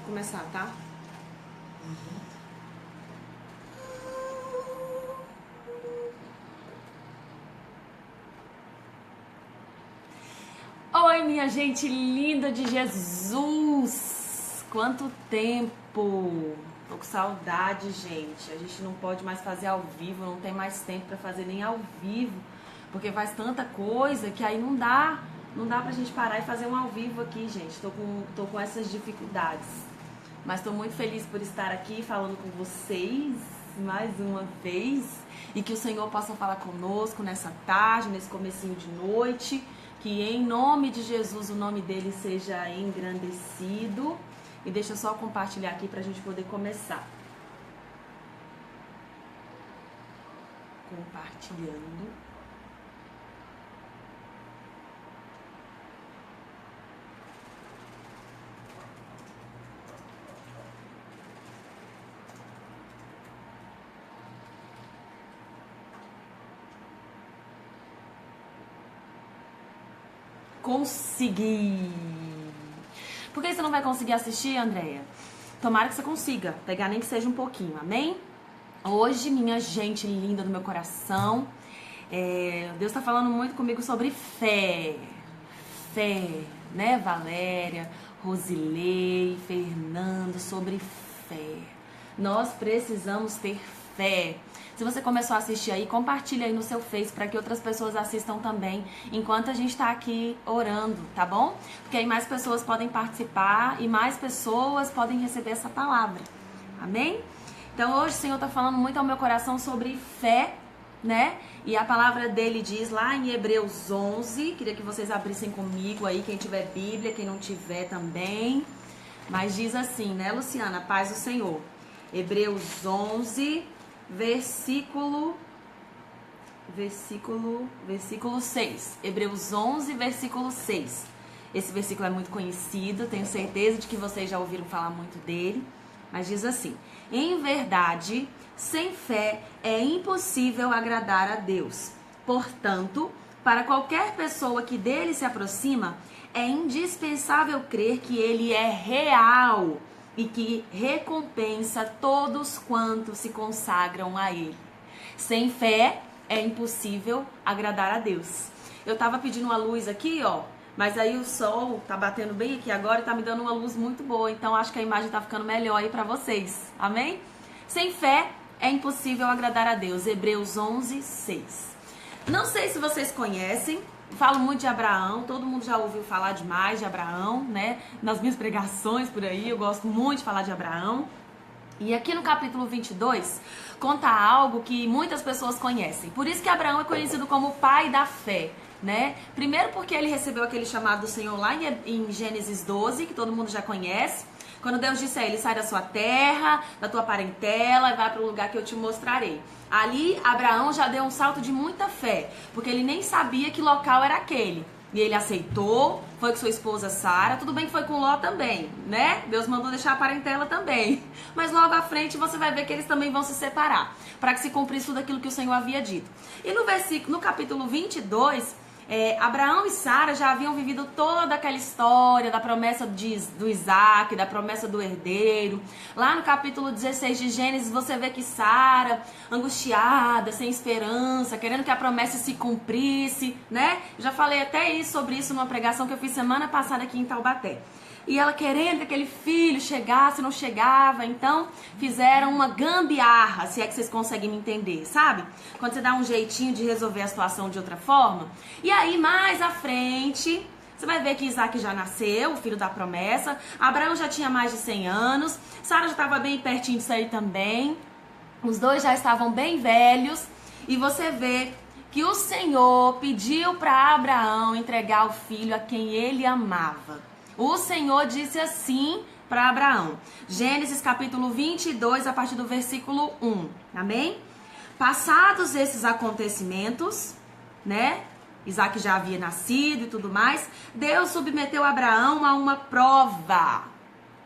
começar, tá? Oi, minha gente linda de Jesus! Quanto tempo! Tô com saudade, gente. A gente não pode mais fazer ao vivo, não tem mais tempo pra fazer nem ao vivo, porque faz tanta coisa que aí não dá pra gente parar e fazer um ao vivo aqui, gente. Tô com essas dificuldades. Mas tô muito feliz por estar aqui falando com vocês mais uma vez e que o Senhor possa falar conosco nessa tarde, nesse comecinho de noite. Que em nome de Jesus o nome dele seja engrandecido. E deixa eu só compartilhar aqui pra gente poder começar. Compartilhando. Consegui! Por que você não vai conseguir assistir, Andréia? Tomara que você consiga, pegar nem que seja um pouquinho, amém? Hoje, minha gente linda do meu coração, Deus tá falando muito comigo sobre fé. Fé, né, Valéria, Rosilei, Fernando, sobre fé. Nós precisamos ter fé. Se você começou a assistir aí, compartilha aí no seu Face para que outras pessoas assistam também, enquanto a gente está aqui orando, tá bom? Porque aí mais pessoas podem participar e mais pessoas podem receber essa palavra. Amém? Então hoje o Senhor está falando muito ao meu coração sobre fé, né? E a palavra dele diz lá em Hebreus 11, queria que vocês abrissem comigo aí, quem tiver Bíblia, quem não tiver também. Mas diz assim, né, Luciana? Paz do Senhor. Hebreus 11, versículo 6. Hebreus 11, versículo 6. Esse versículo é muito conhecido, tenho certeza de que vocês já ouviram falar muito dele. Mas diz assim: em verdade, sem fé é impossível agradar a Deus. Portanto, para qualquer pessoa que dele se aproxima, é indispensável crer que ele é real e que recompensa todos quantos se consagram a ele. Sem fé é impossível agradar a Deus. Eu tava pedindo uma luz aqui, ó, mas aí o sol tá batendo bem aqui agora e tá me dando uma luz muito boa, então acho que a imagem tá ficando melhor aí pra vocês, amém? Sem fé é impossível agradar a Deus. Hebreus 11, 6. Não sei se vocês conhecem, falo muito de Abraão, todo mundo já ouviu falar demais de Abraão, né? Nas minhas pregações por aí, eu gosto muito de falar de Abraão. E aqui no capítulo 22, conta algo que muitas pessoas conhecem. Por isso que Abraão é conhecido como o pai da fé, né? Primeiro porque ele recebeu aquele chamado do Senhor lá em Gênesis 12, que todo mundo já conhece. Quando Deus disse a ele, sai da sua terra, da tua parentela e vai para o lugar que eu te mostrarei. Ali, Abraão já deu um salto de muita fé, porque ele nem sabia que local era aquele. E ele aceitou, foi com sua esposa Sara, tudo bem que foi com Ló também, né? Deus mandou deixar a parentela também. Mas logo à frente você vai ver que eles também vão se separar, para que se cumprisse tudo aquilo que o Senhor havia dito. E no capítulo 22... Abraão e Sara já haviam vivido toda aquela história da promessa do Isaac, da promessa do herdeiro. Lá no capítulo 16 de Gênesis você vê que Sara, angustiada, sem esperança, querendo que a promessa se cumprisse, né? Já falei até sobre isso numa pregação que eu fiz semana passada aqui em Taubaté. E ela querendo que aquele filho chegasse, não chegava. Então, fizeram uma gambiarra, se é que vocês conseguem me entender, sabe? Quando você dá um jeitinho de resolver a situação de outra forma. E aí, mais à frente, você vai ver que Isaac já nasceu, o filho da promessa. Abraão já tinha mais de 100 anos. Sara já estava bem pertinho disso aí também. Os dois já estavam bem velhos. E você vê que o Senhor pediu para Abraão entregar o filho a quem ele amava. O Senhor disse assim para Abraão. Gênesis capítulo 22, a partir do versículo 1. Amém? Passados esses acontecimentos, né? Isaac já havia nascido e tudo mais. Deus submeteu Abraão a uma prova.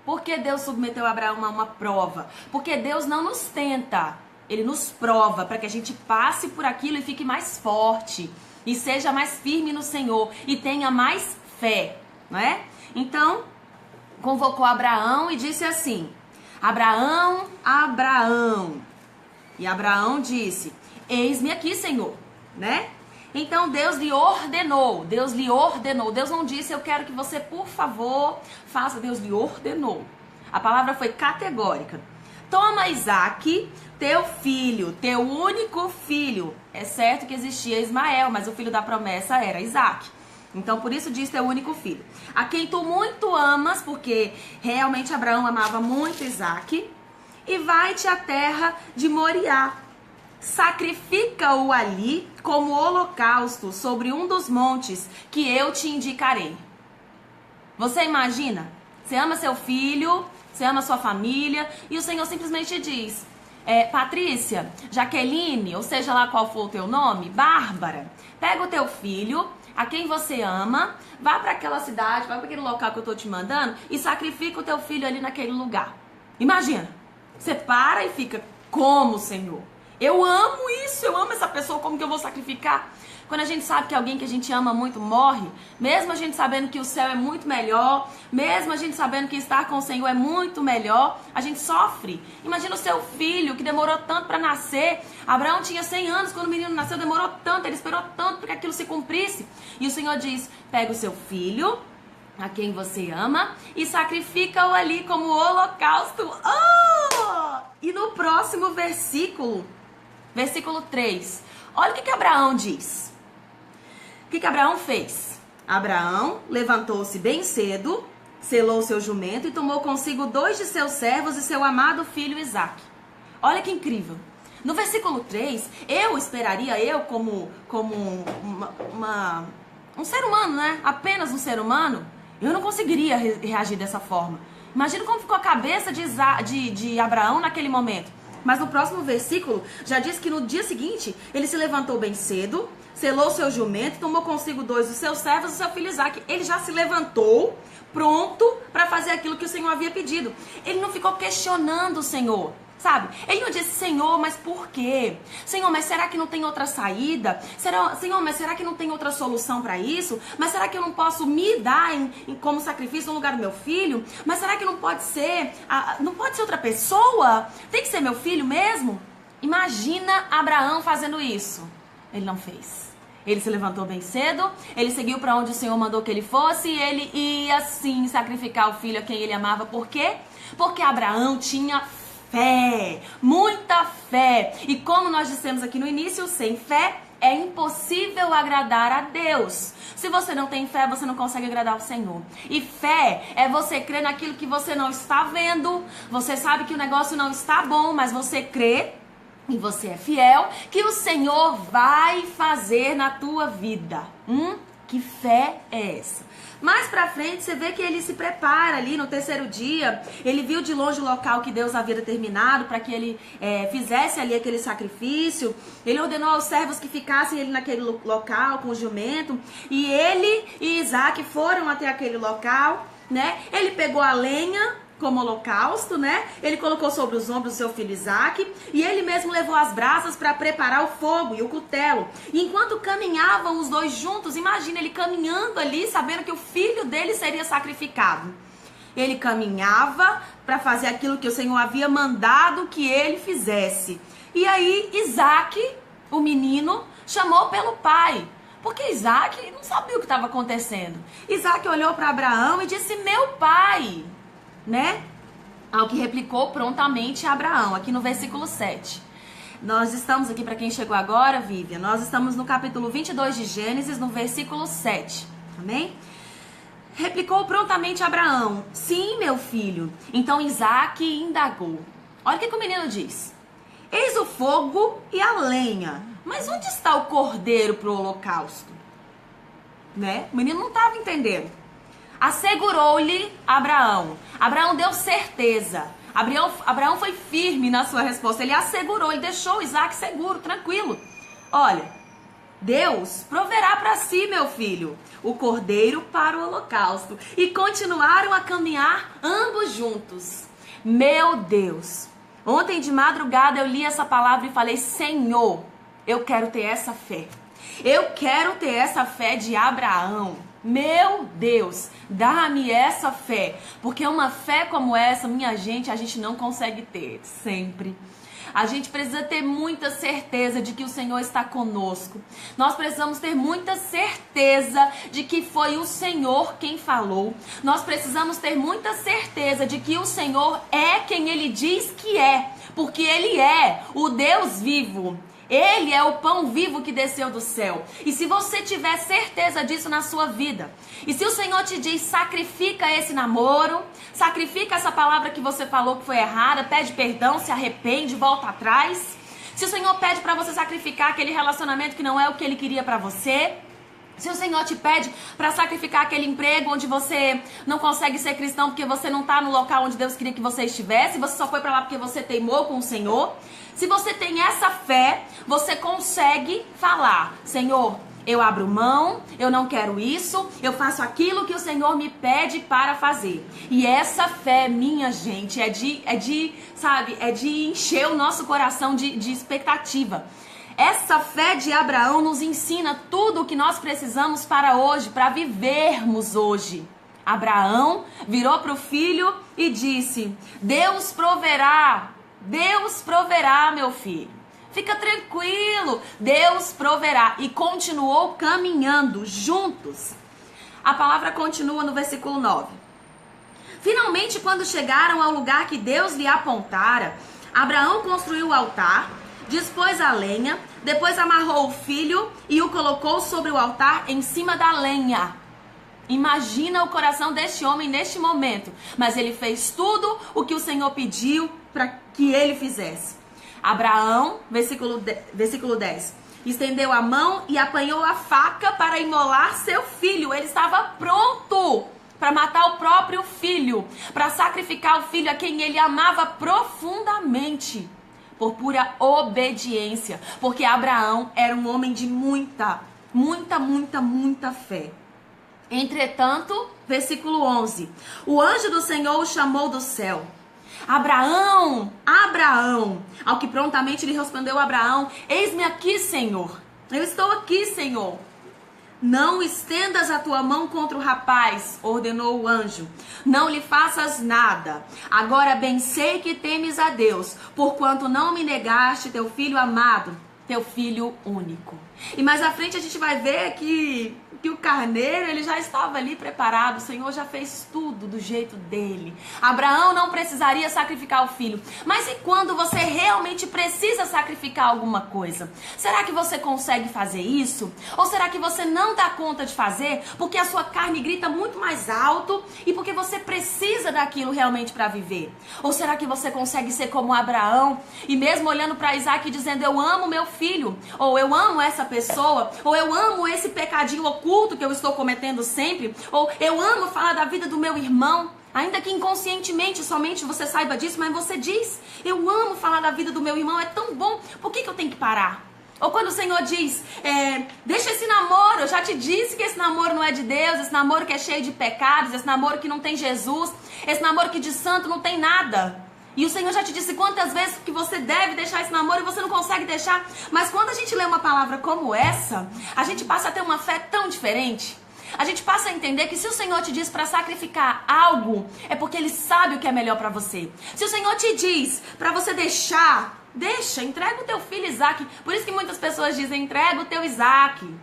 Por que Deus submeteu Abraão a uma prova? Porque Deus não nos tenta. Ele nos prova para que a gente passe por aquilo e fique mais forte. E seja mais firme no Senhor. E tenha mais fé. Não é? Então, convocou Abraão e disse assim: Abraão, Abraão. E Abraão disse: eis-me aqui, Senhor, né? Então Deus lhe ordenou, Deus não disse: eu quero que você, por favor, faça. Deus lhe ordenou. A palavra foi categórica. Toma Isaque, teu filho, teu único filho. É certo que existia Ismael, mas o filho da promessa era Isaque. Então, por isso diz teu único filho, a quem tu muito amas, porque realmente Abraão amava muito Isaque, e vai-te à terra de Moriá. Sacrifica-o ali como holocausto sobre um dos montes que eu te indicarei. Você imagina? Você ama seu filho, você ama sua família, e o Senhor simplesmente diz: Patrícia, Jaqueline, ou seja lá qual for o teu nome, Bárbara, pega o teu filho, a quem você ama, vá para aquela cidade, vai para aquele local que eu tô te mandando e sacrifica o teu filho ali naquele lugar. Imagina, você para e fica: como, Senhor? Eu amo isso, eu amo essa pessoa, como que eu vou sacrificar? Quando a gente sabe que alguém que a gente ama muito morre, mesmo a gente sabendo que o céu é muito melhor, mesmo a gente sabendo que estar com o Senhor é muito melhor, a gente sofre. Imagina o seu filho que demorou tanto para nascer. Abraão tinha 100 anos quando o menino nasceu, demorou tanto, ele esperou tanto para que aquilo se cumprisse. E o Senhor diz: pega o seu filho, a quem você ama, e sacrifica-o ali como holocausto. Oh! E no próximo versículo, versículo 3, olha o que Abraão diz. O que Abraão fez? Abraão levantou-se bem cedo, selou seu jumento e tomou consigo 2 de seus servos e seu amado filho Isaque. Olha que incrível. No versículo 3, eu esperaria, como um ser humano, né? Apenas um ser humano, eu não conseguiria reagir dessa forma. Imagina como ficou a cabeça de Abraão naquele momento. Mas no próximo versículo, já diz que no dia seguinte, ele se levantou bem cedo, selou seu jumento, tomou consigo 2 dos seus servos e seu filho Isaque. Ele já se levantou, pronto para fazer aquilo que o Senhor havia pedido. Ele não ficou questionando o Senhor, sabe? Ele não disse: Senhor, mas por quê? Senhor, mas será que não tem outra saída? Senhor, mas será que não tem outra solução para isso? Mas será que eu não posso me dar como sacrifício no lugar do meu filho? Mas será que não pode ser outra pessoa? Tem que ser meu filho mesmo? Imagina Abraão fazendo isso. Ele não fez. Ele se levantou bem cedo, ele seguiu para onde o Senhor mandou que ele fosse, e ele ia sim sacrificar o filho a quem ele amava. Por quê? Porque Abraão tinha fé, muita fé. E como nós dissemos aqui no início, sem fé é impossível agradar a Deus. Se você não tem fé, você não consegue agradar o Senhor. E fé é você crer naquilo que você não está vendo. Você sabe que o negócio não está bom, mas você crê e você é fiel que o Senhor vai fazer na tua vida. Que fé é essa? Mais pra frente, você vê que ele se prepara ali no 3º dia. Ele viu de longe o local que Deus havia determinado para que ele fizesse ali aquele sacrifício. Ele ordenou aos servos que ficassem ali naquele local com o jumento. E ele e Isaque foram até aquele local, né? Ele pegou a lenha como holocausto, né? Ele colocou sobre os ombros do seu filho Isaque, e ele mesmo levou as brasas para preparar o fogo e o cutelo. E enquanto caminhavam os dois juntos, imagina ele caminhando ali, sabendo que o filho dele seria sacrificado. Ele caminhava para fazer aquilo que o Senhor havia mandado que ele fizesse. E aí Isaque, o menino, chamou pelo pai, porque Isaque não sabia o que estava acontecendo. Isaque olhou para Abraão e disse: meu pai, né? Ao que replicou prontamente Abraão, aqui no versículo 7. Nós estamos aqui, para quem chegou agora, Vivian, nós estamos no capítulo 22 de Gênesis, no versículo 7. Amém? Replicou prontamente Abraão: sim, meu filho. Então Isaque indagou. Olha o que o menino diz: eis o fogo e a lenha, mas onde está o cordeiro para o holocausto? Né? O menino não estava entendendo. Assegurou-lhe Abraão. Abraão deu certeza. Abraão foi firme na sua resposta. Ele assegurou, ele deixou Isaque seguro, tranquilo. Olha, Deus proverá para si, meu filho, o cordeiro para o holocausto. E continuaram a caminhar ambos juntos. Meu Deus! Ontem de madrugada eu li essa palavra e falei: Senhor, eu quero ter essa fé. Eu quero ter essa fé de Abraão. Meu Deus, dá-me essa fé. Porque uma fé como essa, minha gente, a gente não consegue ter sempre. A gente precisa ter muita certeza de que o Senhor está conosco. Nós precisamos ter muita certeza de que foi o Senhor quem falou. Nós precisamos ter muita certeza de que o Senhor é quem Ele diz que é. Porque Ele é o Deus vivo. Ele é o pão vivo que desceu do céu. E se você tiver certeza disso na sua vida, e se o Senhor te diz, sacrifica esse namoro, sacrifica essa palavra que você falou que foi errada, pede perdão, se arrepende, volta atrás. Se o Senhor pede para você sacrificar aquele relacionamento que não é o que Ele queria para você, se o Senhor te pede para sacrificar aquele emprego onde você não consegue ser cristão porque você não está no local onde Deus queria que você estivesse, você só foi para lá porque você teimou com o Senhor. Se você tem essa fé, você consegue falar, Senhor, eu abro mão, eu não quero isso, eu faço aquilo que o Senhor me pede para fazer. E essa fé, minha gente, é de encher o nosso coração de expectativa. Essa fé de Abraão nos ensina tudo o que nós precisamos para hoje, para vivermos hoje. Abraão virou para o filho e disse, Deus proverá, meu filho. Fica tranquilo, Deus proverá. E continuou caminhando juntos. A palavra continua no versículo 9. Finalmente, quando chegaram ao lugar que Deus lhe apontara, Abraão construiu o altar, dispôs a lenha, depois amarrou o filho e o colocou sobre o altar em cima da lenha. Imagina o coração deste homem neste momento. Mas ele fez tudo o que o Senhor pediu para que ele fizesse. Abraão, versículo 10, estendeu a mão e apanhou a faca para imolar seu filho. Ele estava pronto para matar o próprio filho, para sacrificar o filho a quem ele amava profundamente, por pura obediência, porque Abraão era um homem de muita fé. Entretanto, versículo 11, o anjo do Senhor o chamou do céu. Abraão, Abraão, ao que prontamente lhe respondeu Abraão, eis-me aqui, Senhor, eu estou aqui, Senhor. Não estendas a tua mão contra o rapaz, ordenou o anjo. Não lhe faças nada. Agora bem sei que temes a Deus, porquanto não me negaste teu filho amado, teu filho único. E mais à frente a gente vai ver que o carneiro, ele já estava ali preparado. O Senhor já fez tudo do jeito dele. Abraão não precisaria sacrificar o filho. Mas e quando você realmente precisa sacrificar alguma coisa? Será que você consegue fazer isso? Ou será que você não dá conta de fazer porque a sua carne grita muito mais alto e porque você precisa daquilo realmente para viver? Ou será que você consegue ser como Abraão e mesmo olhando para Isaac e dizendo, eu amo meu filho, ou eu amo essa pessoa, ou eu amo esse pecadinho oculto que eu estou cometendo sempre, ou eu amo falar da vida do meu irmão, ainda que inconscientemente somente você saiba disso, mas você diz, eu amo falar da vida do meu irmão, é tão bom, por que eu tenho que parar? Ou quando o Senhor diz, deixa esse namoro, eu já te disse que esse namoro não é de Deus, esse namoro que é cheio de pecados, esse namoro que não tem Jesus, esse namoro que de santo não tem nada. E o Senhor já te disse quantas vezes que você deve deixar esse namoro e você não consegue deixar. Mas quando a gente lê uma palavra como essa, a gente passa a ter uma fé tão diferente. A gente passa a entender que se o Senhor te diz para sacrificar algo, é porque Ele sabe o que é melhor para você. Se o Senhor te diz para você deixar, entrega o teu filho Isaac. Por isso que muitas pessoas dizem, entrega o teu Isaac.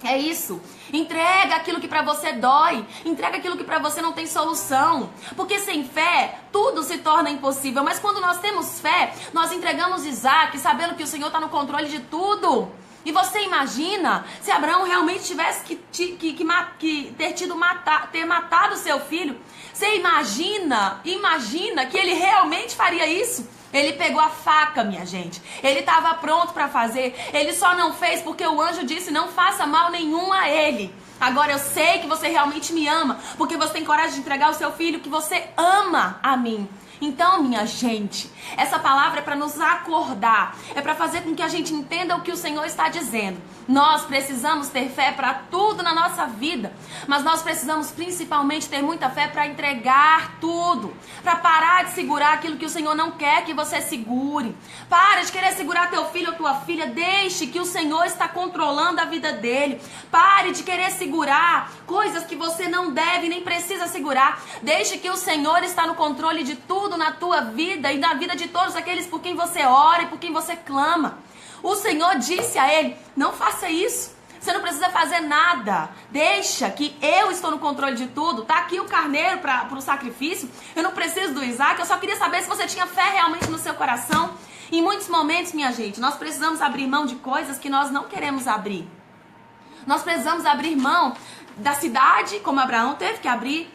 É isso, entrega aquilo que pra você dói, entrega aquilo que pra você não tem solução, porque sem fé tudo se torna impossível, mas quando nós temos fé, nós entregamos Isaac, sabendo que o Senhor está no controle de tudo. E você imagina se Abraão realmente tivesse ter matado seu filho, você imagina que ele realmente faria isso? Ele pegou a faca, minha gente. Ele estava pronto para fazer. Ele só não fez porque o anjo disse, não faça mal nenhum a ele. Agora eu sei que você realmente me ama, porque você tem coragem de entregar o seu filho, que você ama a mim. Então, minha gente, essa palavra é para nos acordar, é para fazer com que a gente entenda o que o Senhor está dizendo. Nós precisamos ter fé para tudo na nossa vida, mas nós precisamos principalmente ter muita fé para entregar tudo, para parar de segurar aquilo que o Senhor não quer que você segure. Para de querer segurar teu filho ou tua filha, deixe que o Senhor está controlando a vida dele. Pare de querer segurar coisas que você não deve nem precisa segurar. Deixe que o Senhor está no controle de tudo na tua vida e na vida de todos aqueles por quem você ora e por quem você clama. O Senhor disse a ele: não faça isso. Você não precisa fazer nada. Deixa que eu estou no controle de tudo. Tá aqui o carneiro para o sacrifício. Eu não preciso do Isaac. Eu só queria saber se você tinha fé realmente no seu coração. Em muitos momentos, minha gente, nós precisamos abrir mão de coisas que nós não queremos abrir. Nós precisamos abrir mão da cidade, como Abraão teve que abrir,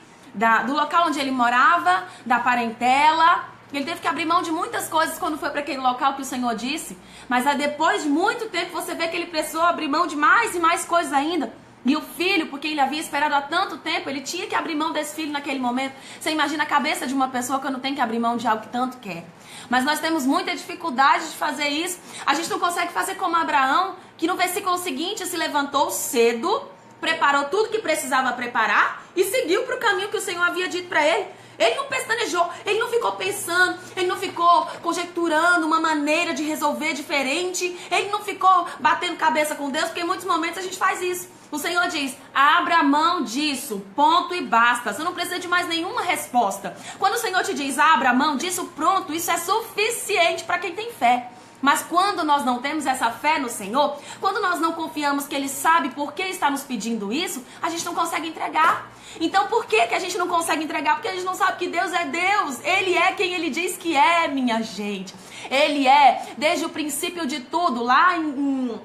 do local onde ele morava, da parentela. Ele teve que abrir mão de muitas coisas quando foi para aquele local que o Senhor disse. Mas depois de muito tempo você vê que ele precisou abrir mão de mais e mais coisas ainda. E o filho, porque ele havia esperado há tanto tempo, ele tinha que abrir mão desse filho naquele momento. Você imagina a cabeça de uma pessoa quando tem que abrir mão de algo que tanto quer. Mas nós temos muita dificuldade de fazer isso. A gente não consegue fazer como Abraão, que no versículo seguinte se levantou cedo, preparou tudo que precisava preparar e seguiu para o caminho que o Senhor havia dito para ele. Ele não pestanejou, ele não ficou pensando, ele não ficou conjecturando uma maneira de resolver diferente, ele não ficou batendo cabeça com Deus, porque em muitos momentos a gente faz isso. O Senhor diz: abra mão disso, ponto e basta. Você não precisa de mais nenhuma resposta. Quando o Senhor te diz: abra mão disso, pronto, isso é suficiente para quem tem fé. Mas quando nós não temos essa fé no Senhor, quando nós não confiamos que Ele sabe por que está nos pedindo isso, a gente não consegue entregar. Então por que a gente não consegue entregar? Porque a gente não sabe que Deus é Deus. Ele é quem Ele diz que é, minha gente. Ele é, desde o princípio de tudo, lá no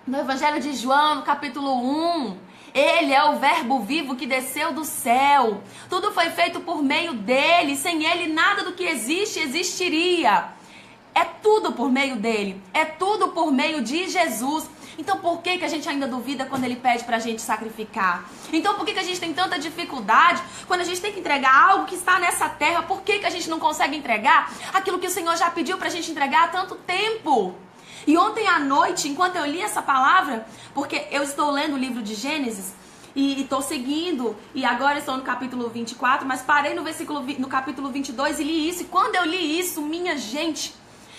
Evangelho de João, no capítulo 1. Ele é o verbo vivo que desceu do céu. Tudo foi feito por meio dele. Sem ele, nada do que existe existiria. É tudo por meio dele. É tudo por meio de Jesus. Então por que a gente ainda duvida quando ele pede pra gente sacrificar? Então por que a gente tem tanta dificuldade quando a gente tem que entregar algo que está nessa terra? Por que a gente não consegue entregar aquilo que o Senhor já pediu pra gente entregar há tanto tempo? E ontem à noite, enquanto eu li essa palavra, porque eu estou lendo o livro de Gênesis e estou seguindo, e agora estou no capítulo 24, mas parei no capítulo 22 e li isso. E quando eu li isso, minha gente,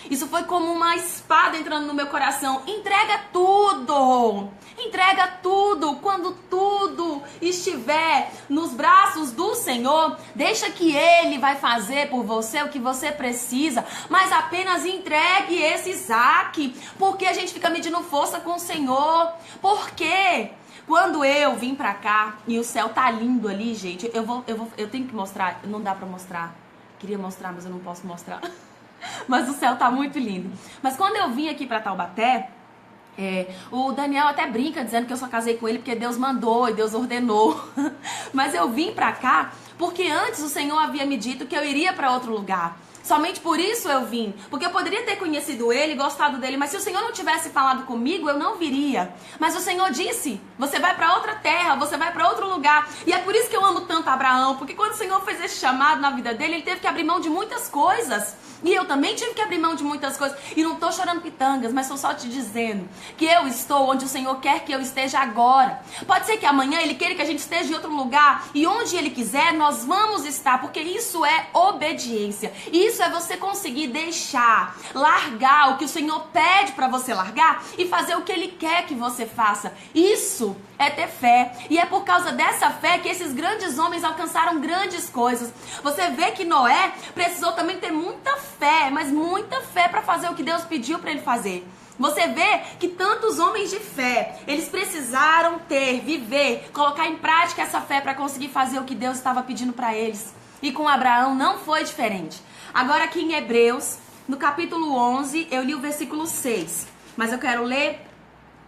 isso foi como uma espada entrando no meu coração. Entrega tudo. Entrega tudo. Quando tudo estiver nos braços do Senhor, deixa que Ele vai fazer por você o que você precisa. Mas apenas entregue esse Isaac. Porque a gente fica medindo força com o Senhor. Por quê? Quando eu vim pra cá e o céu tá lindo ali, gente, eu tenho que mostrar. Não dá pra mostrar. Queria mostrar, mas eu não posso mostrar. Mas o céu tá muito lindo. Mas quando eu vim aqui pra Taubaté, o Daniel até brinca dizendo que eu só casei com ele porque Deus mandou e Deus ordenou. Mas eu vim pra cá porque antes o Senhor havia me dito que eu iria pra outro lugar. Somente por isso eu vim. Porque eu poderia ter conhecido ele, gostado dele, mas se o Senhor não tivesse falado comigo, eu não viria. Mas o Senhor disse: você vai para outra terra, você vai para outro lugar. E é por isso que eu amo tanto Abraão, porque quando o Senhor fez esse chamado na vida dele, ele teve que abrir mão de muitas coisas. E eu também tive que abrir mão de muitas coisas. E não tô chorando pitangas, mas tô só te dizendo que eu estou onde o Senhor quer que eu esteja agora. Pode ser que amanhã Ele queira que a gente esteja em outro lugar. E onde Ele quiser, nós vamos estar. Porque isso é obediência. Isso é você conseguir deixar, largar o que o Senhor pede para você largar e fazer o que Ele quer que você faça. Isso é ter fé. E é por causa dessa fé que esses grandes homens alcançaram grandes coisas. Você vê que Noé precisou também ter muita fé, mas muita fé para fazer o que Deus pediu para ele fazer. Você vê que tantos homens de fé, eles precisaram ter, viver, colocar em prática essa fé para conseguir fazer o que Deus estava pedindo para eles. E com Abraão não foi diferente. Agora aqui em Hebreus, no capítulo 11, eu li o versículo 6, mas eu quero ler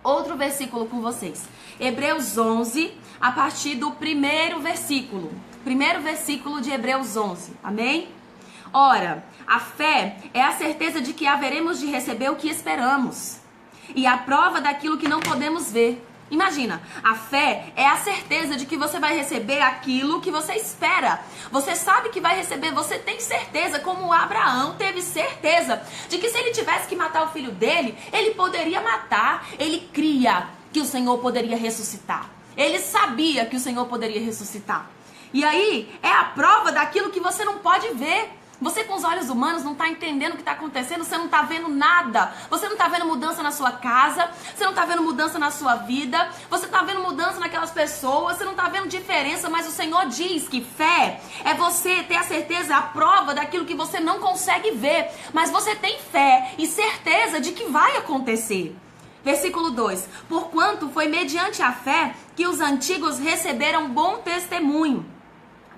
outro versículo com vocês. Hebreus 11, a partir do primeiro versículo. Primeiro versículo de Hebreus 11, amém? Ora, a fé é a certeza de que haveremos de receber o que esperamos, e a prova daquilo que não podemos ver. Imagina, a fé é a certeza de que você vai receber aquilo que você espera. Você sabe que vai receber, você tem certeza, como Abraão teve certeza de que se ele tivesse que matar o filho dele, ele poderia matar. Ele cria que o Senhor poderia ressuscitar. Ele sabia que o Senhor poderia ressuscitar. E aí, é a prova daquilo que você não pode ver. Você com os olhos humanos não está entendendo o que está acontecendo, você não está vendo nada. Você não está vendo mudança na sua casa, você não está vendo mudança na sua vida, você está vendo mudança naquelas pessoas, você não está vendo diferença, mas o Senhor diz que fé é você ter a certeza, a prova daquilo que você não consegue ver, mas você tem fé e certeza de que vai acontecer. Versículo 2: porquanto foi mediante a fé que os antigos receberam bom testemunho.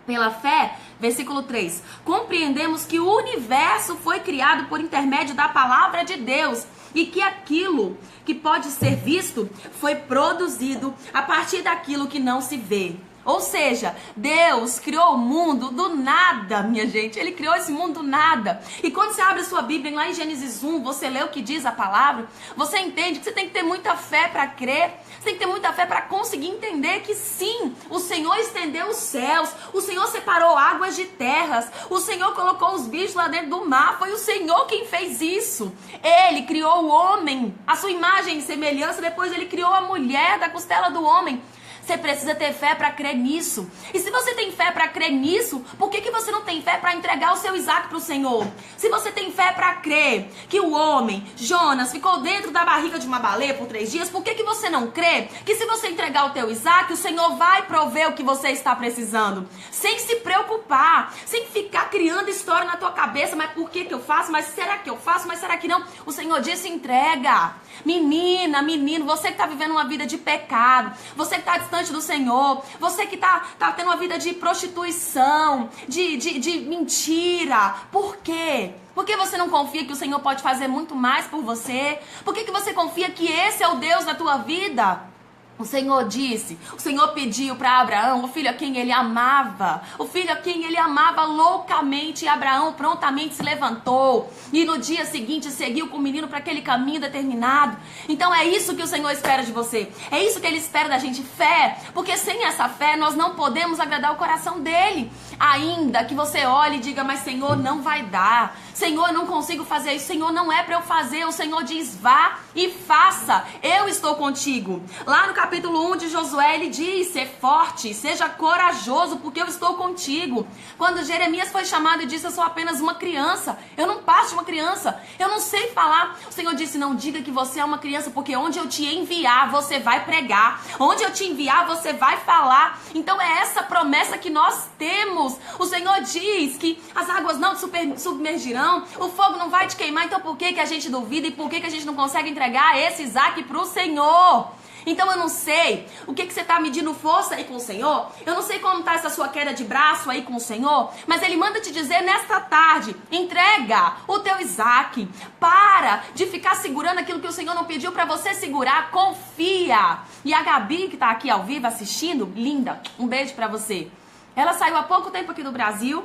Pela fé, versículo 3, compreendemos que o universo foi criado por intermédio da palavra de Deus e que aquilo que pode ser visto foi produzido a partir daquilo que não se vê. Ou seja, Deus criou o mundo do nada, minha gente. Ele criou esse mundo do nada. E quando você abre a sua Bíblia lá em Gênesis 1, você lê o que diz a palavra, você entende que você tem que ter muita fé para crer. Você tem que ter muita fé para conseguir entender que sim, o Senhor estendeu os céus, o Senhor separou águas de terras, o Senhor colocou os bichos lá dentro do mar. Foi o Senhor quem fez isso. Ele criou o homem, a sua imagem e semelhança. Depois ele criou a mulher da costela do homem. Você precisa ter fé para crer nisso. E se você tem fé para crer nisso, por que você não tem fé para entregar o seu Isaac para o Senhor? Se você tem fé para crer que o homem, Jonas, ficou dentro da barriga de uma baleia por 3 dias, por que você não crê que se você entregar o teu Isaac, o Senhor vai prover o que você está precisando? Sem se preocupar, sem ficar criando história na tua cabeça, mas por que eu faço? Mas será que eu faço? Mas será que não? O Senhor disse: entrega. Menina, menino, você que está vivendo uma vida de pecado, você que está distante do Senhor, você que tá tendo uma vida de prostituição, de mentira. Por quê? Por que você não confia que o Senhor pode fazer muito mais por você? Por que você confia que esse é o Deus da tua vida? O Senhor disse, o Senhor pediu para Abraão, o filho a quem ele amava, o filho a quem ele amava loucamente, e Abraão prontamente se levantou, e no dia seguinte seguiu com o menino para aquele caminho determinado. Então é isso que o Senhor espera de você, é isso que ele espera da gente, fé, porque sem essa fé nós não podemos agradar o coração dele. Ainda que você olhe e diga: mas Senhor, não vai dar, Senhor, eu não consigo fazer isso, Senhor, não é para eu fazer. O Senhor diz: vá e faça, eu estou contigo. Lá no capítulo 1 de Josué, ele diz: ser forte, seja corajoso, porque eu estou contigo. Quando Jeremias foi chamado e disse: eu sou apenas uma criança, eu não passo de uma criança, eu não sei falar, o Senhor disse: não diga que você é uma criança, porque onde eu te enviar, você vai pregar, onde eu te enviar, você vai falar. Então é essa promessa que nós temos. O Senhor diz que as águas não te submergirão, o fogo não vai te queimar. Então por que a gente duvida e por que a gente não consegue entregar esse Isaac para o Senhor? Então eu não sei o que você está medindo força aí com o Senhor, eu não sei como está essa sua queda de braço aí com o Senhor, mas Ele manda te dizer nesta tarde: entrega o teu Isaac, para de ficar segurando aquilo que o Senhor não pediu para você segurar, confia. E a Gabi, que está aqui ao vivo assistindo, linda, um beijo para você. Ela saiu há pouco tempo aqui do Brasil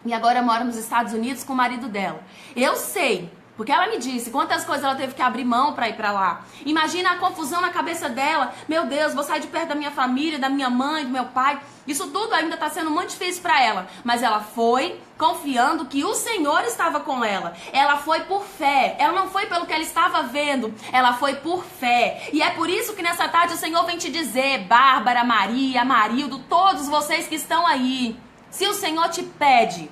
e agora mora nos Estados Unidos com o marido dela. Eu sei, porque ela me disse quantas coisas ela teve que abrir mão para ir para lá. Imagina a confusão na cabeça dela. Meu Deus, vou sair de perto da minha família, da minha mãe, do meu pai. Isso tudo ainda está sendo muito difícil para ela. Mas ela foi confiando que o Senhor estava com ela. Ela foi por fé. Ela não foi pelo que ela estava vendo. Ela foi por fé. E é por isso que nessa tarde o Senhor vem te dizer: Bárbara, Maria, Marildo, todos vocês que estão aí, se o Senhor te pede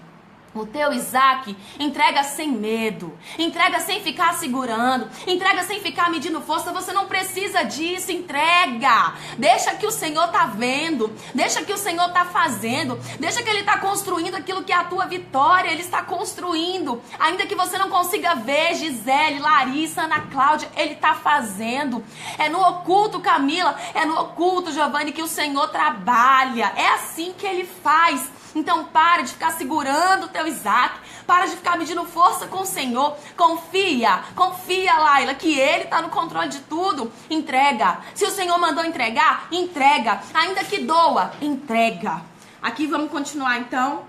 o teu Isaac, entrega sem medo, entrega sem ficar segurando, entrega sem ficar medindo força. Você não precisa disso, entrega, deixa que o Senhor tá vendo, deixa que o Senhor tá fazendo, deixa que Ele tá construindo aquilo que é a tua vitória. Ele está construindo, ainda que você não consiga ver. Gisele, Larissa, Ana Cláudia, Ele tá fazendo. É no oculto, Camila, é no oculto, Giovanni, que o Senhor trabalha. É assim que Ele faz. Então para de ficar segurando o teu Isaac, para de ficar medindo força com o Senhor. Confia, Laila, que Ele está no controle de tudo. Entrega. Se o Senhor mandou entregar, entrega. Ainda que doa, entrega. Aqui vamos continuar então.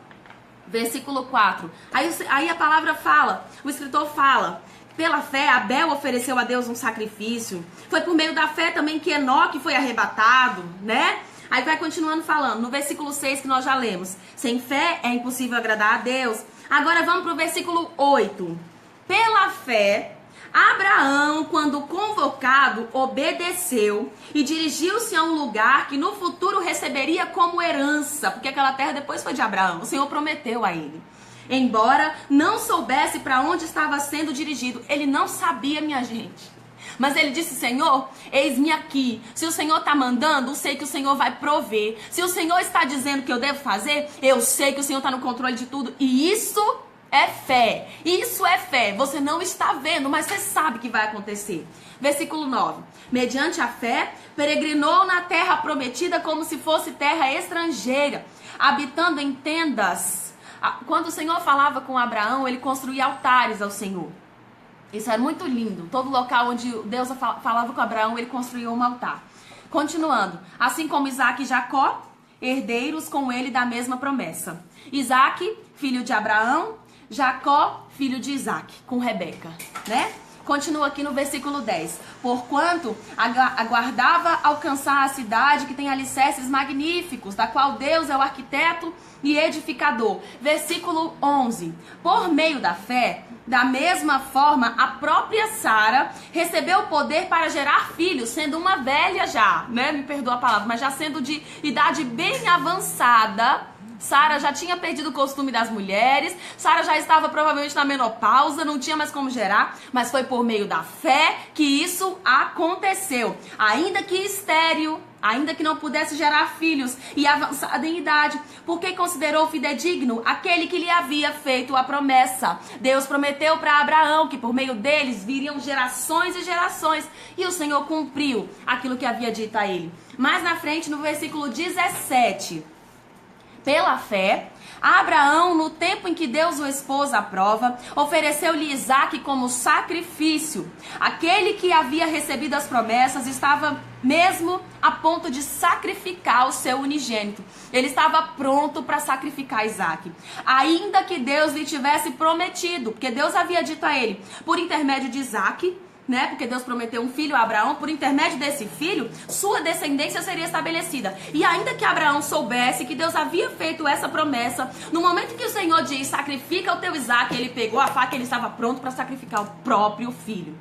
Versículo 4. Aí a palavra fala, o escritor fala Pela fé, Abel ofereceu a Deus um sacrifício. Foi por meio da fé também que Enoque foi arrebatado, né? Aí vai continuando falando, no versículo 6 que nós já lemos. Sem fé é impossível agradar a Deus. Agora vamos para o versículo 8. Pela fé, Abraão, quando convocado, obedeceu e dirigiu-se a um lugar que no futuro receberia como herança, porque aquela terra depois foi de Abraão. O Senhor prometeu a ele. Embora não soubesse para onde estava sendo dirigido. Ele não sabia, minha gente. Mas ele disse, Senhor, eis-me aqui. Se o Senhor está mandando, eu sei que o Senhor vai prover. Se o Senhor está dizendo que eu devo fazer, eu sei que o Senhor está no controle de tudo. E isso é fé. Isso é fé. Você não está vendo, mas você sabe que vai acontecer. Versículo 9. Mediante a fé, peregrinou na terra prometida como se fosse terra estrangeira, habitando em tendas. Quando o Senhor falava com Abraão, ele construía altares ao Senhor. Isso era muito lindo. Todo local onde Deus falava com Abraão, ele construía um altar. Continuando. Assim como Isaac e Jacó, herdeiros com ele da mesma promessa. Isaac, filho de Abraão, Jacó, filho de Isaac, com Rebeca, né? Continua aqui no versículo 10. Porquanto aguardava alcançar a cidade que tem alicerces magníficos, da qual Deus é o arquiteto e edificador. Versículo 11. Por meio da fé, da mesma forma, a própria Sara recebeu o poder para gerar filhos, sendo uma velha já, né? Me perdoa a palavra, mas já sendo de idade bem avançada. Sara já tinha perdido o costume das mulheres, Sara já estava provavelmente na menopausa, não tinha mais como gerar, mas foi por meio da fé que isso aconteceu. Ainda que estéril, ainda que não pudesse gerar filhos e avançada em idade, porque considerou fidedigno aquele que lhe havia feito a promessa. Deus prometeu para Abraão que por meio deles viriam gerações e gerações, e o Senhor cumpriu aquilo que havia dito a ele. Mais na frente, no versículo 17... Pela fé, Abraão, no tempo em que Deus o expôs à prova, ofereceu-lhe Isaque como sacrifício. Aquele que havia recebido as promessas estava mesmo a ponto de sacrificar o seu unigênito. Ele estava pronto para sacrificar Isaque. Ainda que Deus lhe tivesse prometido, porque Deus havia dito a ele, por intermédio de Isaque, né? Porque Deus prometeu um filho a Abraão, por intermédio desse filho, sua descendência seria estabelecida. E ainda que Abraão soubesse que Deus havia feito essa promessa, no momento que o Senhor diz, sacrifica o teu Isaque, ele pegou a faca e ele estava pronto para sacrificar o próprio filho.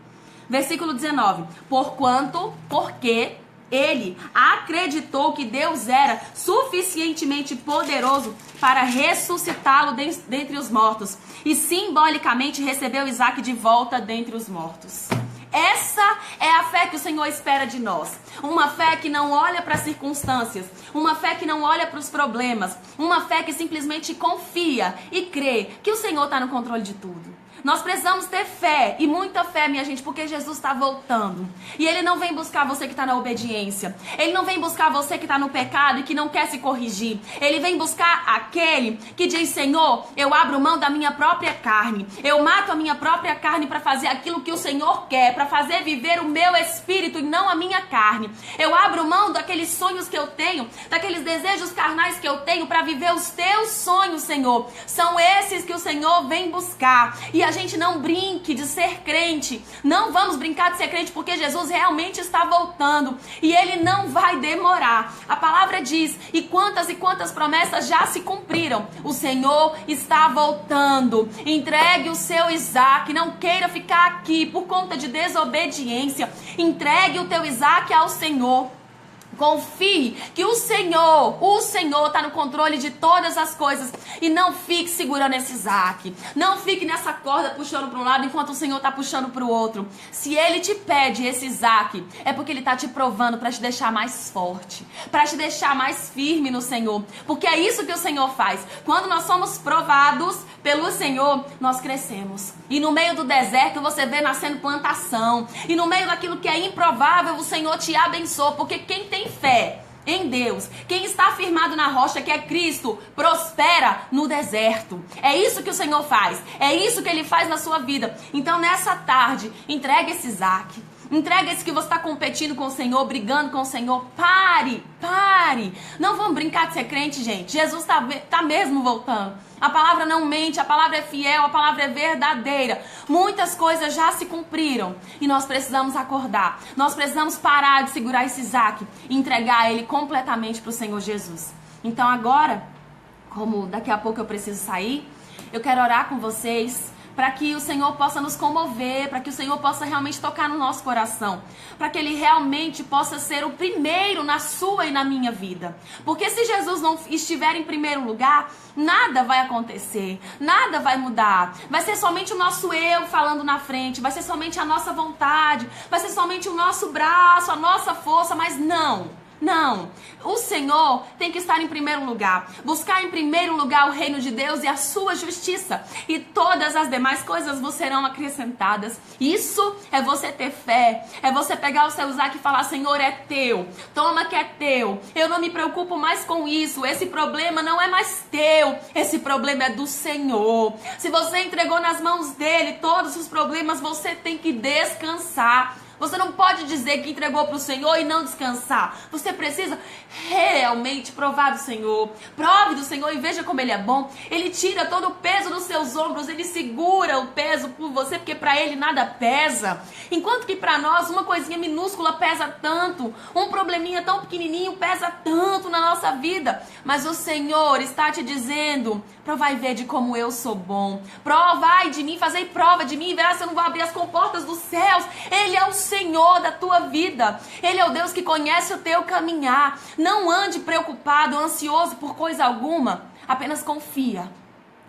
Versículo 19. Porque ele acreditou que Deus era suficientemente poderoso para ressuscitá-lo dentre os mortos. E simbolicamente recebeu Isaque de volta dentre os mortos. Essa é a fé que o Senhor espera de nós. Uma fé que não olha para as circunstâncias. Uma fé que não olha para os problemas. Uma fé que simplesmente confia e crê que o Senhor está no controle de tudo. Nós precisamos ter fé, e muita fé, minha gente, porque Jesus está voltando. E Ele não vem buscar você que está na obediência. Ele não vem buscar você que está no pecado e que não quer se corrigir. Ele vem buscar aquele que diz, Senhor, eu abro mão da minha própria carne. Eu mato a minha própria carne para fazer aquilo que o Senhor quer, para fazer viver o meu espírito e não a minha carne. Eu abro mão daqueles sonhos que eu tenho, daqueles desejos carnais que eu tenho para viver os teus sonhos, Senhor. São esses que o Senhor vem buscar. E a gente não brinque de ser crente. Não vamos brincar de ser crente, porque Jesus realmente está voltando e Ele não vai demorar. A palavra diz, e quantas promessas já se cumpriram. O Senhor está voltando. Entregue o seu Isaque. Não queira ficar aqui por conta de desobediência. Entregue o teu Isaque ao Senhor. Confie que o Senhor está no controle de todas as coisas. E não fique segurando esse Isaque. Não fique nessa corda puxando para um lado enquanto o Senhor está puxando para o outro. Se Ele te pede esse Isaque, é porque Ele está te provando para te deixar mais forte, para te deixar mais firme no Senhor. Porque é isso que o Senhor faz. Quando nós somos provados pelo Senhor, nós crescemos. E no meio do deserto você vê nascendo plantação. E no meio daquilo que é improvável, o Senhor te abençoa. Porque quem tem fé em Deus, quem está firmado na rocha que é Cristo, prospera no deserto. É isso que o Senhor faz. É isso que Ele faz na sua vida. Então nessa tarde, entregue esse Isaque. Entrega esse que você está competindo com o Senhor, brigando com o Senhor. Pare. Não vamos brincar de ser crente, gente. Jesus tá mesmo voltando. A palavra não mente, a palavra é fiel, a palavra é verdadeira. Muitas coisas já se cumpriram e nós precisamos acordar. Nós precisamos parar de segurar esse Isaac e entregar ele completamente para o Senhor Jesus. Então agora, como daqui a pouco eu preciso sair, eu quero orar com vocês para que o Senhor possa nos comover, para que o Senhor possa realmente tocar no nosso coração, para que Ele realmente possa ser o primeiro na sua e na minha vida. Porque se Jesus não estiver em primeiro lugar, nada vai acontecer, nada vai mudar. Vai ser somente o nosso eu falando na frente, vai ser somente a nossa vontade, vai ser somente o nosso braço, a nossa força, mas não. O Senhor tem que estar em primeiro lugar. Buscar em primeiro lugar o reino de Deus e a sua justiça. E todas as demais coisas vos serão acrescentadas. Isso é você ter fé. É você pegar o seu Isaac e falar: Senhor, é teu. Toma que é teu. Eu não me preocupo mais com isso. Esse problema não é mais teu. Esse problema é do Senhor. Se você entregou nas mãos dele todos os problemas, você tem que descansar. Você não pode dizer que entregou para o Senhor e não descansar. Você precisa realmente provar do Senhor. Prove do Senhor e veja como Ele é bom. Ele tira todo o peso dos seus ombros. Ele segura o peso por você, porque para Ele nada pesa. Enquanto que para nós uma coisinha minúscula pesa tanto. Um probleminha tão pequenininho pesa tanto na nossa vida. Mas o Senhor está te dizendo: provai e vede como eu sou bom. Provai de mim, fazei prova de mim e verá se eu não vou abrir as comportas dos céus. Ele é o Senhor da tua vida. Ele é o Deus que conhece o teu caminhar. Não ande preocupado, ansioso por coisa alguma. Apenas confia.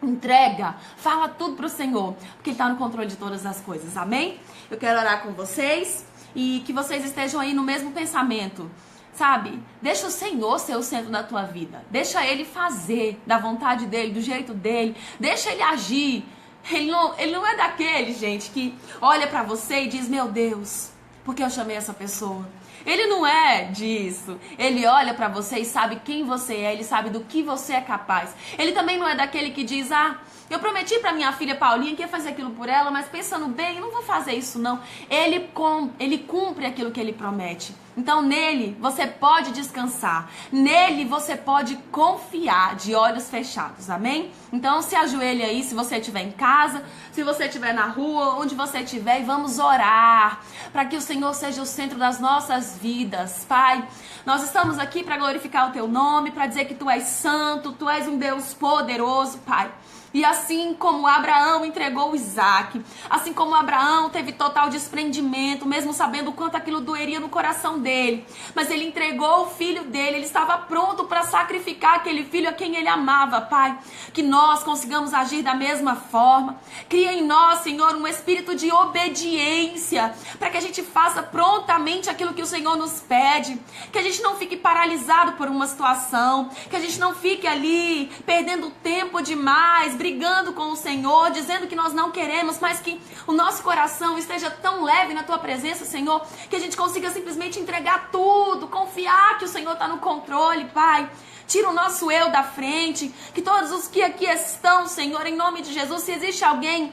Entrega. Fala tudo pro Senhor, porque Ele está no controle de todas as coisas. Amém? Eu quero orar com vocês e que vocês estejam aí no mesmo pensamento. Sabe? Deixa o Senhor ser o centro da tua vida. Deixa Ele fazer da vontade dEle, do jeito dEle. Deixa Ele agir. Ele não é daquele, gente, que olha pra você e diz: meu Deus, por que eu chamei essa pessoa? Ele não é disso. Ele olha pra você e sabe quem você é. Ele sabe do que você é capaz. Ele também não é daquele que diz: eu prometi pra minha filha Paulinha que ia fazer aquilo por ela, mas pensando bem, eu não vou fazer isso não. Ele cumpre aquilo que ele promete. Então nele você pode descansar. Nele você pode confiar de olhos fechados. Amém? Então se ajoelhe aí, se você estiver em casa, se você estiver na rua, onde você estiver, e vamos orar para que o Senhor seja o centro das nossas vidas. Pai, nós estamos aqui para glorificar o teu nome, para dizer que tu és santo, tu és um Deus poderoso, Pai. E assim como Abraão entregou Isaac, assim como Abraão teve total desprendimento, mesmo sabendo o quanto aquilo doeria no coração dele, mas ele entregou o filho dele, ele estava pronto para sacrificar aquele filho a quem ele amava, Pai. Que nós consigamos agir da mesma forma. Cria em nós, Senhor, um espírito de obediência, para que a gente faça prontamente aquilo que o Senhor nos pede, que a gente não fique paralisado por uma situação, que a gente não fique ali perdendo tempo demais, brigando com o Senhor, dizendo que nós não queremos, mas que o nosso coração esteja tão leve na tua presença, Senhor, que a gente consiga simplesmente entregar tudo, confiar que o Senhor está no controle, Pai. Tira o nosso eu da frente, que todos os que aqui estão, Senhor, em nome de Jesus, se existe alguém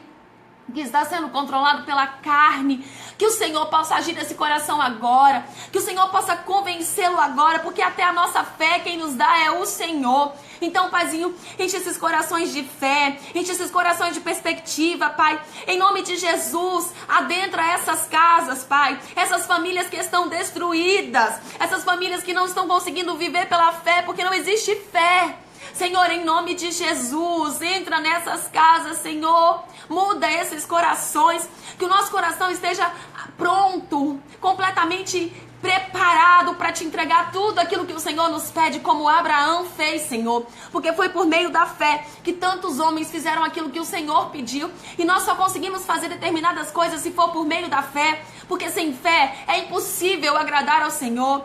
que está sendo controlado pela carne, que o Senhor possa agir nesse coração agora, que o Senhor possa convencê-lo agora, porque até a nossa fé quem nos dá é o Senhor. Então, Paizinho, enche esses corações de fé, enche esses corações de perspectiva, Pai. Em nome de Jesus, adentra essas casas, Pai. Essas famílias que estão destruídas, essas famílias que não estão conseguindo viver pela fé, porque não existe fé. Senhor, em nome de Jesus, entra nessas casas, Senhor. Muda esses corações, que o nosso coração esteja pronto, completamente preparado para te entregar tudo aquilo que o Senhor nos pede, como Abraão fez, Senhor, porque foi por meio da fé que tantos homens fizeram aquilo que o Senhor pediu, e nós só conseguimos fazer determinadas coisas se for por meio da fé, porque sem fé é impossível agradar ao Senhor.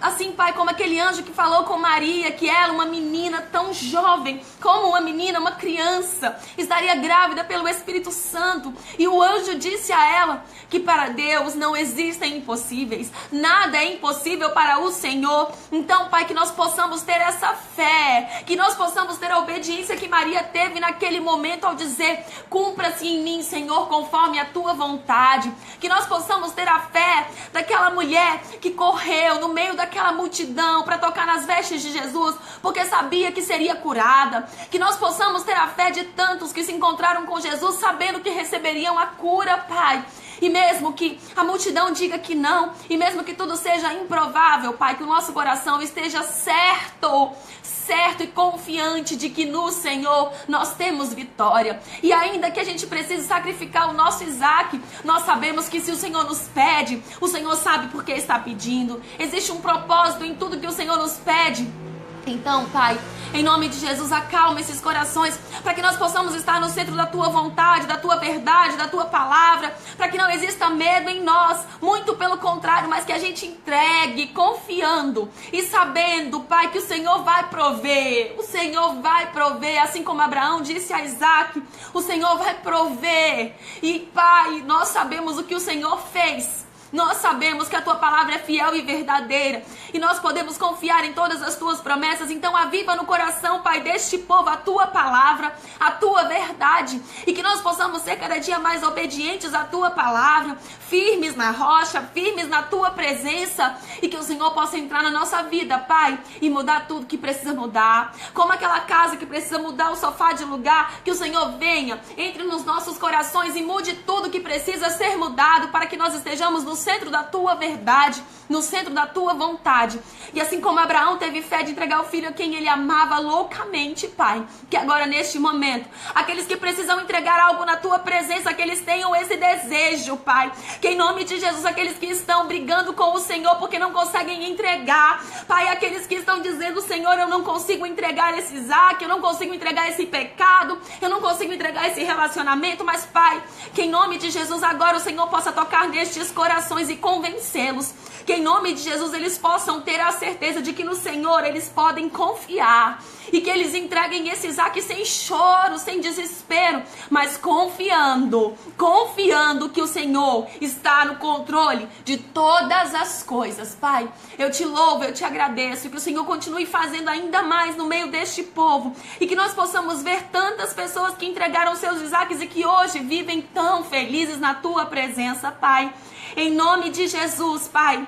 Assim, Pai, como aquele anjo que falou com Maria, que ela, uma menina tão jovem, como uma menina, uma criança, estaria grávida pelo Espírito Santo, e o anjo disse a ela que para Deus não existem impossíveis. nada é impossível para o Senhor. Então, Pai, que nós possamos ter essa fé, que nós possamos ter a obediência que Maria teve naquele momento ao dizer: cumpra-se em mim, Senhor, conforme a tua vontade. Que nós possamos ter a fé daquela mulher que correu no meio daquela multidão para tocar nas vestes de Jesus, porque sabia que seria curada. Que nós possamos ter a fé de tantos que se encontraram com Jesus sabendo que receberiam a cura, Pai. E mesmo que a multidão diga que não, e mesmo que tudo seja improvável, Pai, que o nosso coração esteja certo e confiante de que no Senhor nós temos vitória. E ainda que a gente precise sacrificar o nosso Isaac, nós sabemos que se o Senhor nos pede, o Senhor sabe por que está pedindo. Existe um propósito em tudo que o Senhor nos pede. Então, Pai, em nome de Jesus, acalma esses corações, para que nós possamos estar no centro da Tua vontade, da Tua verdade, da Tua palavra, para que não exista medo em nós, muito pelo contrário, mas que a gente entregue, confiando e sabendo, Pai, que o Senhor vai prover, assim como Abraão disse a Isaac, o Senhor vai prover. E, Pai, nós sabemos o que o Senhor fez. Nós sabemos que a Tua palavra é fiel e verdadeira, e nós podemos confiar em todas as Tuas promessas. Então aviva no coração, Pai, deste povo a Tua palavra, a Tua verdade, e que nós possamos ser cada dia mais obedientes à Tua palavra, firmes na rocha, firmes na Tua presença, e que o Senhor possa entrar na nossa vida, Pai, e mudar tudo que precisa mudar, como aquela casa que precisa mudar o sofá de lugar, que o Senhor venha, entre nos nossos corações e mude tudo que precisa ser mudado, para que nós estejamos no centro da Tua verdade, no centro da Tua vontade. E assim como Abraão teve fé de entregar o filho a quem ele amava loucamente, Pai, que agora neste momento, aqueles que precisam entregar algo na Tua presença, que eles tenham esse desejo, Pai, que em nome de Jesus, aqueles que estão brigando com o Senhor porque não conseguem entregar, Pai, aqueles que estão dizendo: Senhor, eu não consigo entregar esse Isaac, eu não consigo entregar esse pecado, eu não consigo entregar esse relacionamento, mas, Pai, que em nome de Jesus agora o Senhor possa tocar nestes corações e convencê-los, que em nome de Jesus eles possam ter a certeza de que no Senhor eles podem confiar, e que eles entreguem esse Isaac sem choro, sem desespero, mas confiando que o Senhor está no controle de todas as coisas. Pai, eu te louvo, eu te agradeço, que o Senhor continue fazendo ainda mais no meio deste povo, e que nós possamos ver tantas pessoas que entregaram seus Isaques e que hoje vivem tão felizes na Tua presença, Pai. Em nome de Jesus, Pai,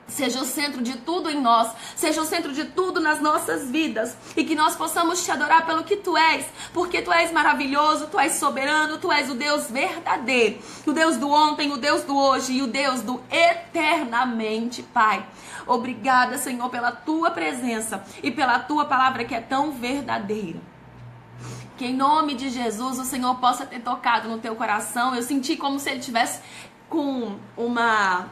seja o centro de tudo em nós, seja o centro de tudo nas nossas vidas, e que nós possamos Te adorar pelo que Tu és, porque Tu és maravilhoso, Tu és soberano, Tu és o Deus verdadeiro, o Deus do ontem, o Deus do hoje e o Deus do eternamente, Pai. Obrigada, Senhor, pela Tua presença e pela Tua palavra que é tão verdadeira. Que em nome de Jesus o Senhor possa ter tocado no teu coração. Eu senti como se Ele tivesse com uma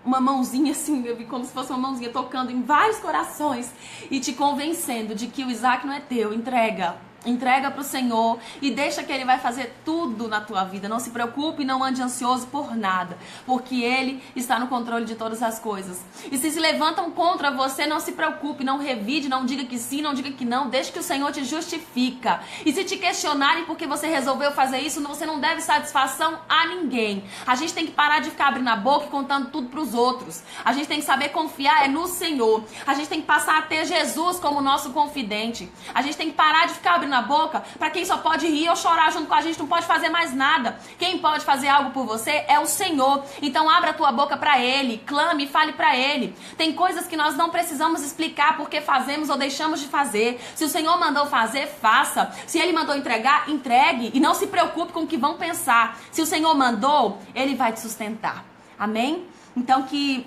mãozinha assim, eu vi como se fosse uma mãozinha tocando em vários corações e te convencendo de que o Isaac não é teu. Entrega para o Senhor e deixa que Ele vai fazer tudo na tua vida. Não se preocupe, não ande ansioso por nada, porque Ele está no controle de todas as coisas. E se levantam contra você, não se preocupe, não revide, não diga que sim, não diga que não. Deixe que o Senhor te justifica. E se te questionarem porque você resolveu fazer isso, você não deve satisfação a ninguém. A gente tem que parar de ficar abrindo a boca e contando tudo para os outros. A gente tem que saber confiar no Senhor. A gente tem que passar a ter Jesus como nosso confidente. A gente tem que parar de ficar abrindo na boca para quem só pode rir ou chorar junto com a gente, não pode fazer mais nada. Quem pode fazer algo por você é o Senhor. Então abra a tua boca para Ele, clame e fale para Ele. Tem coisas que nós não precisamos explicar porque fazemos ou deixamos de fazer. Se o Senhor mandou fazer, faça. Se Ele mandou entregar, entregue. E não se preocupe com o que vão pensar. Se o Senhor mandou, Ele vai te sustentar. Amém? Então que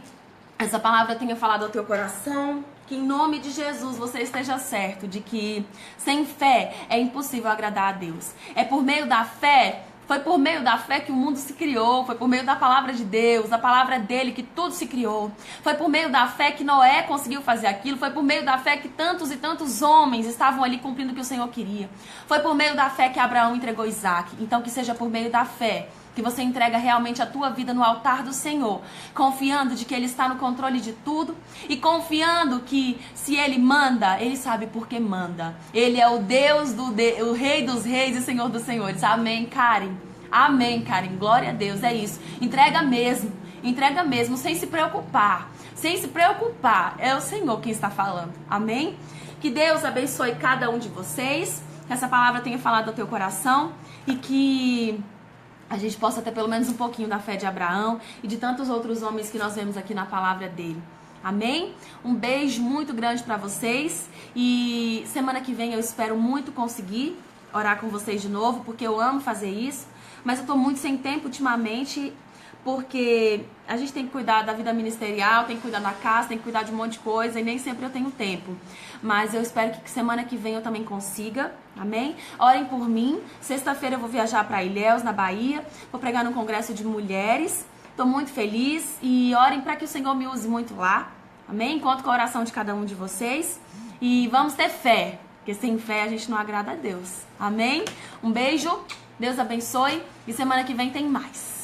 essa palavra tenha falado ao teu coração. Que em nome de Jesus você esteja certo de que sem fé é impossível agradar a Deus. É por meio da fé, foi por meio da fé que o mundo se criou. Foi por meio da palavra de Deus, da palavra dele que tudo se criou. Foi por meio da fé que Noé conseguiu fazer aquilo. Foi por meio da fé que tantos e tantos homens estavam ali cumprindo o que o Senhor queria. Foi por meio da fé que Abraão entregou Isaac. Então que seja por meio da fé que você entrega realmente a tua vida no altar do Senhor, confiando de que Ele está no controle de tudo e confiando que se Ele manda, Ele sabe por que manda. Ele é o Deus, o Rei dos Reis e Senhor dos Senhores. Amém, Karen? Amém, Karen. Glória a Deus, é isso. Entrega mesmo. Entrega mesmo, sem se preocupar. Sem se preocupar. É o Senhor quem está falando. Amém? Que Deus abençoe cada um de vocês. Que essa palavra tenha falado ao teu coração. E que a gente possa ter pelo menos um pouquinho da fé de Abraão e de tantos outros homens que nós vemos aqui na palavra dele. Amém? Um beijo muito grande para vocês. E semana que vem eu espero muito conseguir orar com vocês de novo, porque eu amo fazer isso. Mas eu tô muito sem tempo ultimamente, porque a gente tem que cuidar da vida ministerial, tem que cuidar da casa, tem que cuidar de um monte de coisa e nem sempre eu tenho tempo. Mas eu espero que semana que vem eu também consiga, amém? Orem por mim. Sexta-feira eu vou viajar para Ilhéus, na Bahia, vou pregar num congresso de mulheres. Tô muito feliz e orem para que o Senhor me use muito lá, amém? Conto com a oração de cada um de vocês e vamos ter fé, porque sem fé a gente não agrada a Deus, amém? Um beijo, Deus abençoe e semana que vem tem mais.